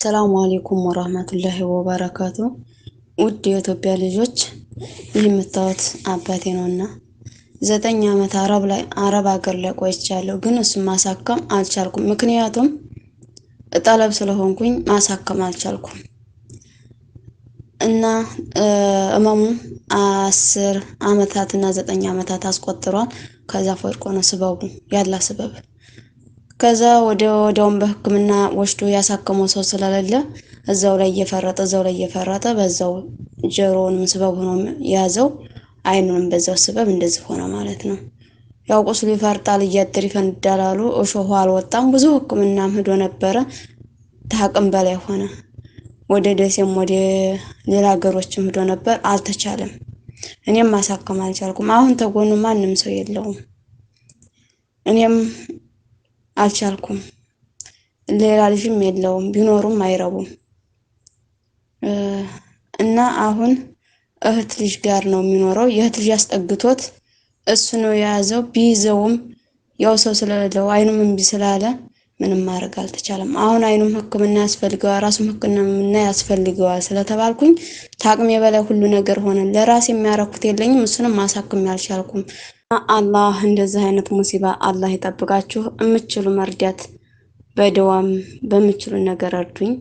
ሰላም አለይኩም ወራህመቱላሂ ወበረካቱ። ውድ የኢትዮጵያ ልጆች ይህ የምታዩት አባቴ ነውና 9 ዓመት አረብ ሀገር ላይ ቆይቻለሁ። ግን እሱን ማሳከም አልቻልኩም። ምክንያቱም ጠለብ ስለሆንኩኝ ማሳከም አልቻልኩም እና እመሙ 10 ዓመታትና 9 ዓመታት አስቆጥሯል። ከዛ ፈርቆ ነው ስበቡ ያላ ስበብ ከዛ ወዲያውም በህክምና ወስዶ ያሳከመው ሰው ስለሌለ እዛው ላይ እየፈረጠ በዛው ጆሮውንም ስበብ ሆኖ ያዘው፣ አይኑንም በዛው ስበብ እንደዚህ ሆነ ማለት ነው። ያው ቁስሉ ይፈርጣል፣ እያደር ይፈነዳል አሉ። እሾሁ አልወጣም። ብዙ ህክምናም ሄዶ ነበረ፣ ታቅም በላይ ሆነ። ወደ ደሴም ወደ ሌላ ሀገሮችም ሄዶ ነበር፣ አልተቻለም። እኔም ማሳከም አልቻልኩም። አሁን ተጎኑ ማንም ሰው የለውም። እኔም አልቻልኩም። ሌላ ልጅም የለውም፣ ቢኖሩም አይረቡም። እና አሁን እህት ልጅ ጋር ነው የሚኖረው። የእህት ልጅ አስጠግቶት እሱ ነው የያዘው። ቢይዘውም ያው ሰው ስለሌለው አይኑም እምቢ ስላለ ምንም ማድረግ አልተቻለም። አሁን አይኑም ህክምና ያስፈልገዋል፣ ራሱም ህክምና ያስፈልገዋል ስለተባልኩኝ ታቅሜ በላይ ሁሉ ነገር ሆነ። ለራሴ የሚያረኩት የለኝም፣ እሱንም ማሳከም ያልቻልኩም። አላህ እንደዚህ አይነት ሙሲባ አላህ ይጠብቃችሁ። የምትችሉ መርዳት በደዋም በምትችሉ ነገር እርዱኝ።